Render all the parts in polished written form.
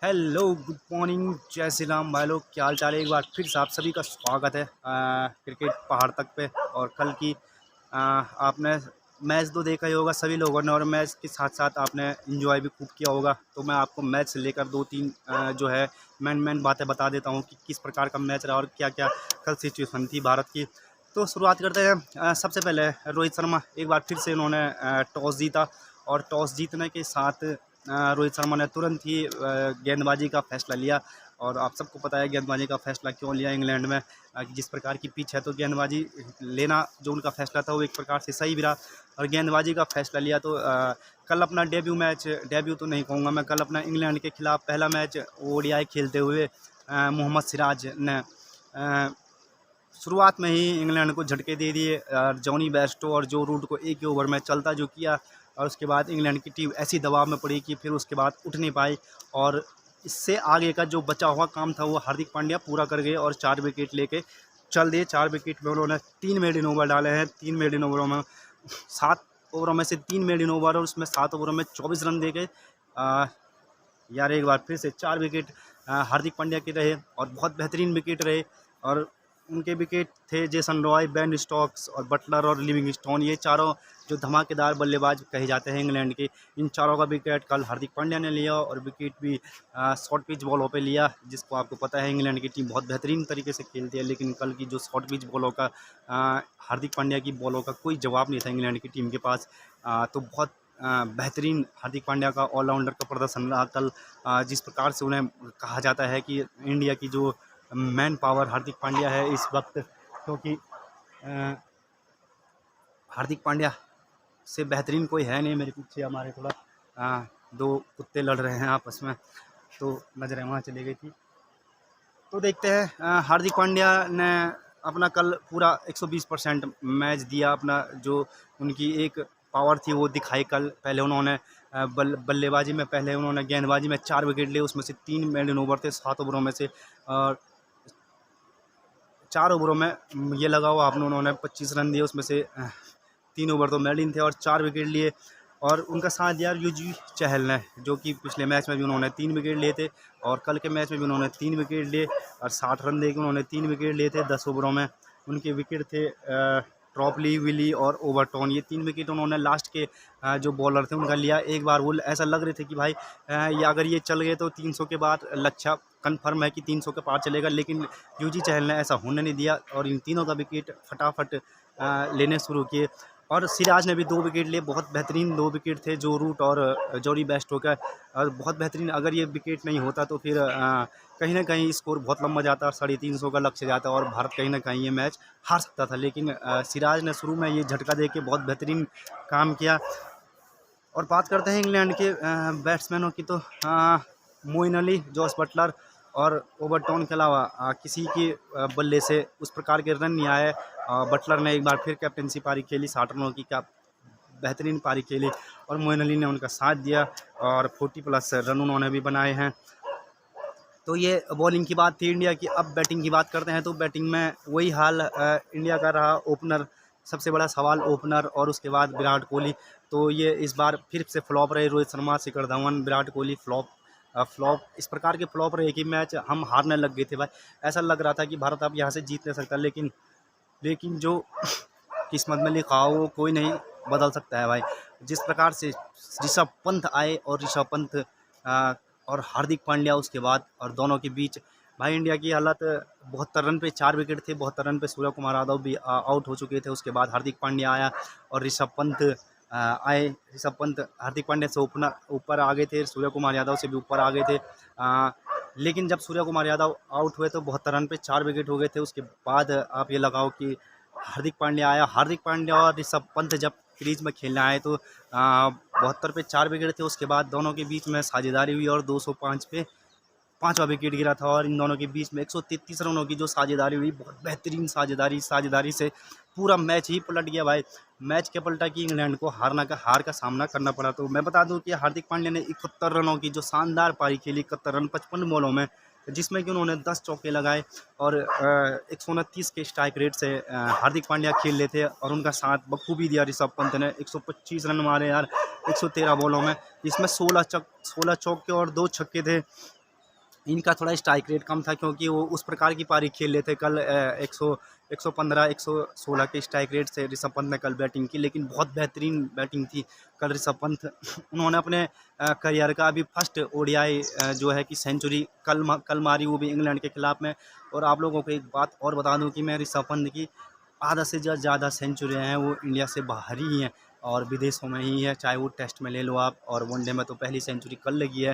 Hello, good morning, जय श्री राम भाई लोग। क्या हाल चाल है? एक बार फिर से आप सभी का स्वागत है क्रिकेट पहाड़ तक पे। और कल की आपने मैच तो देखा ही होगा सभी लोगों ने, और मैच के साथ साथ आपने एंजॉय भी खूब किया होगा। तो मैं आपको मैच से लेकर दो तीन जो है मेन बातें बता देता हूँ कि किस प्रकार का मैच रहा और क्या क्या कल सिचुएशन थी भारत की। तो शुरुआत करते हैं। सबसे पहले रोहित शर्मा एक बार फिर से इन्होंने टॉस जीता, और टॉस जीतने के साथ रोहित शर्मा ने तुरंत ही गेंदबाजी का फैसला लिया। और आप सबको पता है गेंदबाजी का फैसला क्यों लिया इंग्लैंड में, कि जिस प्रकार की पिच है तो गेंदबाजी लेना जो उनका फैसला था वो एक प्रकार से सही भी रहा, और गेंदबाजी का फैसला लिया। तो कल अपना डेब्यू तो नहीं कहूँगा मैं, कल अपना इंग्लैंड के खिलाफ पहला मैच ओडीआई खेलते हुए मोहम्मद सिराज ने शुरुआत में ही इंग्लैंड को झटके दे दिए। जॉनी बेस्टो और जो रूट को एक ही ओवर में चलता जो किया, और उसके बाद इंग्लैंड की टीम ऐसी दबाव में पड़ी कि फिर उसके बाद उठ नहीं पाई। और इससे आगे का जो बचा हुआ काम था वो हार्दिक पांड्या पूरा कर गए और 4 विकेट लेके चल दिए। 4 विकेट में उन्होंने 3 मेडन ओवर डाले हैं। 3 मेडन ओवरों में 7 ओवरों में से 3 मेडन ओवर, और उसमें 7 ओवरों में 24 रन दे गए। यार एक बार फिर से 4 विकेट हार्दिक पांड्या के रहे, और बहुत बेहतरीन विकेट रहे। और उनके विकेट थे जेसन रॉय, बेन स्टोक्स और बटलर और लिविंगस्टोन, ये चारों जो धमाकेदार बल्लेबाज कहे जाते हैं इंग्लैंड के। इन चारों का विकेट कल हार्दिक पांड्या ने लिया, और विकेट भी शॉर्ट पिच बॉलों पे लिया, जिसको आपको पता है इंग्लैंड की टीम बहुत बेहतरीन तरीके से खेलती है। लेकिन कल की जो शॉर्ट पिच बॉलों का हार्दिक पांड्या की बॉलों का कोई जवाब नहीं था इंग्लैंड की टीम के पास। तो बहुत बेहतरीन हार्दिक पांड्या का ऑलराउंडर का प्रदर्शन रहा कल। जिस प्रकार से उन्हें कहा जाता है कि इंडिया की जो मैन पावर हार्दिक पांड्या है इस वक्त, क्योंकि हार्दिक पांड्या से बेहतरीन कोई है नहीं। मेरे पीछे हमारे थोड़ा दो कुत्ते लड़ रहे हैं आपस में, तो नजरें वहाँ चली गई थी। तो देखते हैं, हार्दिक पांड्या ने अपना कल पूरा 120% मैच दिया। अपना जो उनकी एक पावर थी वो दिखाई कल। पहले उन्होंने बल्लेबाजी में, पहले उन्होंने गेंदबाजी में 4 विकेट लिए, उसमें से 3 मेडन ओवर थे 7 ओवरों में से। और 4 ओवरों में ये लगा हुआ आपने, उन्होंने 25 रन दिए, उसमें से 3 ओवर तो मेडिन थे और 4 विकेट लिए। और उनका साथ दिया युजवेंद्र चहल ने, जो कि पिछले मैच में भी उन्होंने 3 विकेट लिए थे, और कल के मैच में भी उन्होंने 3 विकेट लिए, और 60 रन देके उन्होंने 3 विकेट लिए थे 10 ओवरों में। उनके विकेट थे ट्रॉपली, विली और ओवरटॉन, ये 3 विकेट उन्होंने लास्ट के जो बॉलर थे उनका लिया। एक बार वो ऐसा लग रहे थे कि भाई ये अगर ये चल गए तो 300 के बाद लक्ष्य कन्फर्म है कि 300 के पार चलेगा, लेकिन युजी चहल ने ऐसा होने नहीं दिया, और इन तीनों का विकेट फटाफट लेने शुरू किए। और सिराज ने भी 2 विकेट लिए, बहुत बेहतरीन 2 विकेट थे जो रूट और जॉनी बेस्टो का, और बहुत बेहतरीन। अगर ये विकेट नहीं होता तो फिर कहीं ना कहीं स्कोर बहुत लंबा जाता और 350 का लक्ष्य जाता, और भारत कहीं ना कहीं ये मैच हार सकता था। लेकिन सिराज ने शुरू में ये झटका दे के बहुत बेहतरीन काम किया। और बात करते हैं इंग्लैंड के बैट्समैनों की, तो मोइन अली, जॉस बटलर और ओवरटॉन के अलावा किसी के बल्ले से उस प्रकार के रन नहीं आए। बटलर ने एक बार फिर कैप्टनसी पारी खेली, 60 रनों की क्या बेहतरीन पारी खेली, और मोइन अली ने उनका साथ दिया, और 40+ रन उन्होंने भी बनाए हैं। तो ये बॉलिंग की बात थी इंडिया की। अब बैटिंग की बात करते हैं, तो बैटिंग में वही हाल इंडिया का रहा। ओपनर सबसे बड़ा सवाल, ओपनर और उसके बाद विराट कोहली। तो ये इस बार फिर से फ्लॉप रहे। रोहित शर्मा, शिखर धवन, विराट कोहली फ्लॉप इस प्रकार के फ्लॉप रहे कि मैच हम हारने लग गए थे भाई। ऐसा लग रहा था कि भारत अब यहाँ से जीत नहीं सकता, लेकिन जो किस्मत में लिखा हो वो कोई नहीं बदल सकता है भाई। जिस प्रकार से ऋषभ पंत आए, और ऋषभ पंत और हार्दिक पांड्या उसके बाद, और दोनों के बीच भाई इंडिया की हालत। 72 रन पे 4 विकेट थे, 72 रन पे सूर्य कुमार यादव भी आउट हो चुके थे। उसके बाद हार्दिक पांड्या आया और ऋषभ पंत आए। ऋषभ पंत हार्दिक पांड्या से ऊपर आ गए थे, सूर्य कुमार यादव से भी ऊपर आ गए थे। लेकिन जब सूर्य कुमार यादव आउट हुए तो 72 रन पे 4 विकेट हो गए थे। उसके बाद आप ये लगाओ कि हार्दिक पांड्या आया। हार्दिक पांड्या और ऋषभ पंत जब क्रीज में खेलने आए तो 72 पे 4 विकेट थे। उसके बाद दोनों के बीच में साझेदारी हुई, और 205 पे 5वां विकेट गिरा था, और इन दोनों के बीच में 133 रनों की जो साझेदारी हुई, बहुत बेहतरीन साझेदारी से पूरा मैच ही पलट गया भाई। मैच क्या पलटा कि इंग्लैंड को हार का सामना करना पड़ा। तो मैं बता दूं कि हार्दिक पांड्या ने 71 रनों की जो शानदार पारी खेली, 71 रन 55 बॉलों में, जिसमें कि उन्होंने 10 चौके लगाए, और 129 के स्ट्राइक रेट से हार्दिक पांड्या खेल रहे थे, और उनका साथ बखूबी दिया ऋषभ पंत ने। 125 रन मारे यार 113 बॉलों में, जिसमें 16 चौके और 2 छक्के थे। इनका थोड़ा स्ट्राइक रेट कम था क्योंकि वो उस प्रकार की पारी खेल रहे थे। कल 115 116 के स्ट्राइक रेट से ऋषभ पंत ने कल बैटिंग की, लेकिन बहुत बेहतरीन बैटिंग थी कल ऋषभ पंत। उन्होंने अपने करियर का अभी फर्स्ट ओडीआई जो है कि सेंचुरी कल मारी, वो भी इंग्लैंड के खिलाफ में। और आप लोगों को एक बात और बता दूं कि मैं ऋषभ पंत की आधा से ज़्यादा सेंचुरियाँ हैं वो इंडिया से बाहर ही हैं और विदेशों में ही है। चाहे वो टेस्ट में ले लो आप, और वनडे में तो पहली सेंचुरी कल लगी है।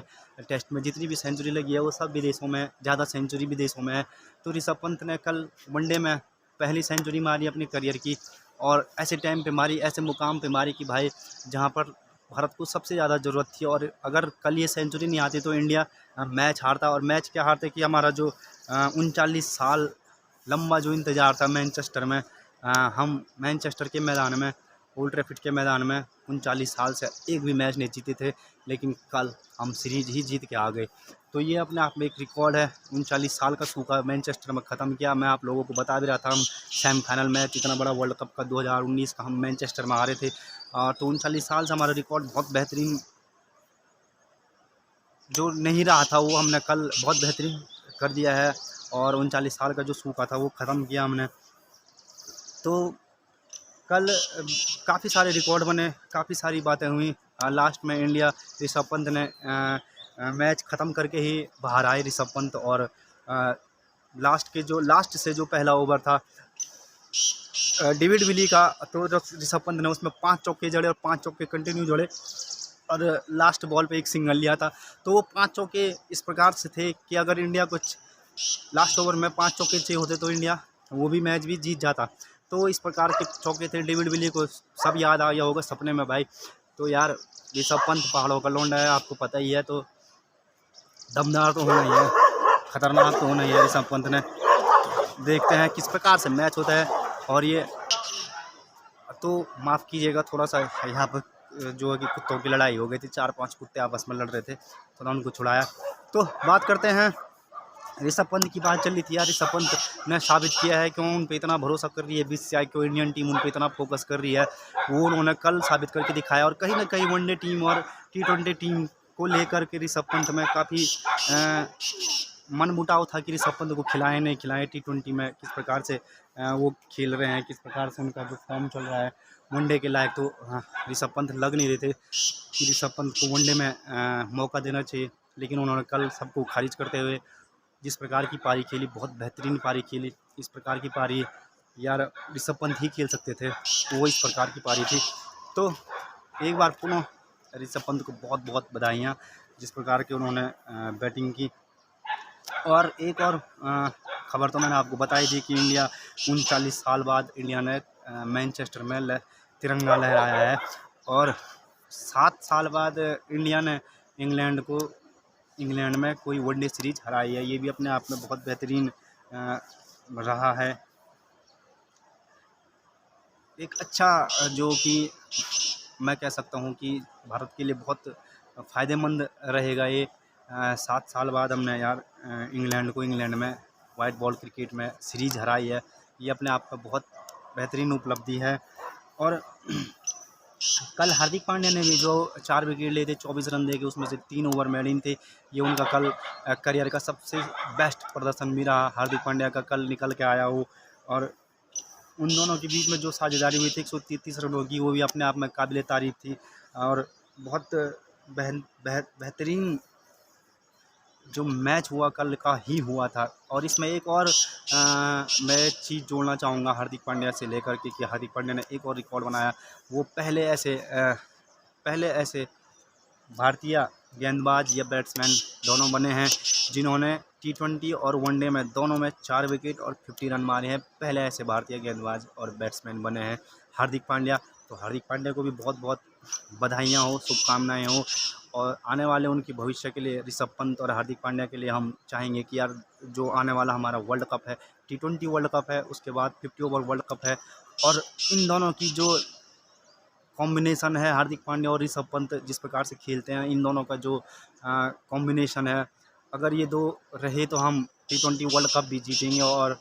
टेस्ट में जितनी भी सेंचुरी लगी है वो सब विदेशों में, ज़्यादा सेंचुरी विदेशों में है। तो ऋषभ पंत ने कल वनडे में पहली सेंचुरी मारी अपने करियर की, और ऐसे टाइम पे मारी, ऐसे मुकाम पे मारी कि भाई जहाँ पर भारत को सबसे ज़्यादा ज़रूरत थी। और अगर कल ये सेंचुरी नहीं आती तो इंडिया मैच हारता। और मैच क्या हारते कि हमारा जो 39 साल लंबा जो इंतज़ार था मैनचेस्टर में, हम मैनचेस्टर के मैदान में, ओल्ड ट्रैफर्ड के मैदान में 39 साल से एक भी मैच नहीं जीते थे, लेकिन कल हम सीरीज ही जीत के आ गए। तो ये अपने आप में एक रिकॉर्ड है। 39 साल का सूखा मैनचेस्टर में ख़त्म किया। मैं आप लोगों को बता भी रहा था, हम सेमीफाइनल मैच इतना बड़ा वर्ल्ड कप का 2019 का हम मैनचेस्टर में हारे थे। तो 39 साल से हमारा रिकॉर्ड बहुत बेहतरीन जो नहीं रहा था वो हमने कल बहुत बेहतरीन कर दिया है, और 39 साल का जो सूखा था वो ख़त्म किया हमने। तो कल काफ़ी सारे रिकॉर्ड बने, काफ़ी सारी बातें हुई। लास्ट में इंडिया ऋषभ पंत ने मैच ख़त्म करके ही बाहर आए ऋषभ पंत। और लास्ट से जो पहला ओवर था डेविड विली का, तो जो ऋषभ पंत ने उसमें 5 चौके जड़े और 5 चौके कंटिन्यू जड़े, और लास्ट बॉल पे एक सिंगल लिया था। तो वो 5 चौके इस प्रकार से थे कि अगर इंडिया कुछ लास्ट ओवर में 5 चौके चाहिए होते तो इंडिया वो भी मैच भी जीत जाता। तो इस प्रकार के चौके थे। डेविड विली को सब याद आ गया होगा सपने में भाई। तो यार ऋषभ पंत पहाड़ों का लौंडा है, आपको पता ही है, तो दमदार तो होना ही है, खतरनाक तो होना ही है ऋषभ पंत ने। देखते हैं किस प्रकार से मैच होता है। और ये तो माफ़ कीजिएगा, थोड़ा सा यहाँ पर जो है कि कुत्तों की लड़ाई हो गई थी। 4-5 कुत्ते आपस में लड़ रहे थे, थोड़ा उनको छुड़ाया। तो बात करते हैं, ऋषभ पंत की बात चल रही थी यार। ऋषभ पंत ने साबित किया है क्यों उन पे इतना भरोसा कर रही है बीसीसीआई, क्यों इंडियन टीम उन पे इतना फोकस कर रही है, वो उन्होंने कल साबित करके दिखाया। और कहीं ना कहीं वनडे टीम और T20 टीम को लेकर के ऋषभ पंत में काफ़ी मन मुटाव था कि ऋषभ पंत को खिलाएं नहीं खिलाएं। T20 में किस प्रकार से वो खेल रहे हैं, किस प्रकार से उनका जो फॉर्म चल रहा है वनडे के लायक, तो ऋषभ पंत लग नहीं रहे थे कि ऋषभ पंत को वनडे में मौका देना चाहिए। लेकिन उन्होंने कल सबको खारिज करते हुए जिस प्रकार की पारी खेली, बहुत बेहतरीन पारी खेली। इस प्रकार की पारी यार ऋषभ पंत ही खेल सकते थे, वो इस प्रकार की पारी थी। तो एक बार पुनः ऋषभ पंत को बहुत बहुत बधाइयाँ जिस प्रकार के उन्होंने बैटिंग की। और एक और खबर तो मैंने आपको बताई थी कि इंडिया 39 साल बाद इंडिया ने मैनचेस्टर में तिरंगा लहराया है, और 7 साल बाद इंडिया ने इंग्लैंड में कोई वनडे सीरीज हराई है। ये भी अपने आप में बहुत बेहतरीन रहा है। एक अच्छा जो कि मैं कह सकता हूँ कि भारत के लिए बहुत फ़ायदेमंद रहेगा ये। 7 साल बाद हमने यार इंग्लैंड में वाइट बॉल क्रिकेट में सीरीज़ हराई है। ये अपने आप में बहुत बेहतरीन उपलब्धि है। और कल हार्दिक पांड्या ने भी जो 4 विकेट लिए थे 24 रन देके, उसमें से 3 ओवर मेडिन थे। ये उनका कल करियर का सबसे बेस्ट प्रदर्शन भी रहा हार्दिक पांड्या का, कल निकल के आया वो। और उन दोनों के बीच में जो साझेदारी हुई थी 133 रनों की, वो भी अपने आप में काबिल तारीफ़ थी। और बहुत बेहतरीन जो मैच हुआ कल का ही हुआ था। और इसमें एक और मैं चीज़ जोड़ना चाहूँगा हार्दिक पांड्या से लेकर के कि हार्दिक पांड्या ने एक और रिकॉर्ड बनाया। वो पहले ऐसे भारतीय गेंदबाज या बैट्समैन दोनों बने हैं जिन्होंने T20 और वनडे में दोनों में 4 विकेट और 50 रन मारे हैं। पहले ऐसे भारतीय गेंदबाज और बैट्समैन बने हैं हार्दिक पांड्या। तो हार्दिक पांड्या को भी बहुत बहुत बधाइयाँ हो, शुभकामनाएँ हो। और आने वाले उनके भविष्य के लिए ऋषभ पंत और हार्दिक पांड्या के लिए हम चाहेंगे कि यार जो आने वाला हमारा वर्ल्ड कप है, T20 वर्ल्ड कप है, उसके बाद 50 ओवर वर्ल्ड कप है, और इन दोनों की जो कॉम्बिनेशन है हार्दिक पांड्या और ऋषभ पंत जिस प्रकार से खेलते हैं, इन दोनों का जो कॉम्बिनेशन है, अगर ये दो रहे तो हम T20 वर्ल्ड कप भी जीतेंगे और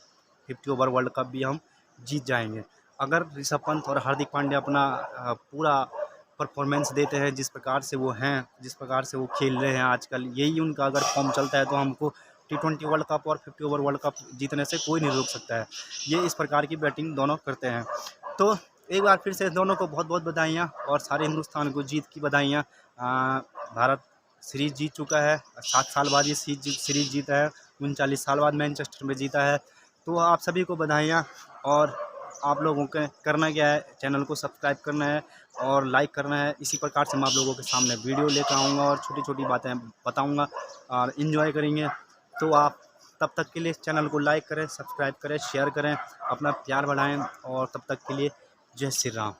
50 ओवर वर्ल्ड कप भी हम जीत जाएंगे। अगर ऋषभ पंत और हार्दिक पांड्या अपना पूरा परफॉर्मेंस देते हैं, जिस प्रकार से वो हैं, जिस प्रकार से वो खेल रहे हैं आजकल, यही उनका अगर फॉर्म चलता है तो हमको T20 वर्ल्ड कप और 50 ओवर वर्ल्ड कप जीतने से कोई नहीं रोक सकता है। ये इस प्रकार की बैटिंग दोनों करते हैं। तो एक बार फिर से दोनों को बहुत बहुत बधाइयाँ और सारे हिंदुस्तान को जीत की बधाइयाँ। भारत सीरीज़ जीत चुका है, 7 साल बाद ये सीरीज़ जीता है, 39 साल बाद मैनचेस्टर में जीता है। तो आप सभी को बधाइयाँ। और आप लोगों के करना क्या है, चैनल को सब्सक्राइब करना है और लाइक करना है। इसी प्रकार से मैं आप लोगों के सामने वीडियो लेकर आऊँगा और छोटी-छोटी बातें बताऊँगा और एंजॉय करेंगे। तो आप तब तक के लिए चैनल को लाइक करें, सब्सक्राइब करें, शेयर करें, अपना प्यार बढ़ाएँ और तब तक के लिए जय श्री राम।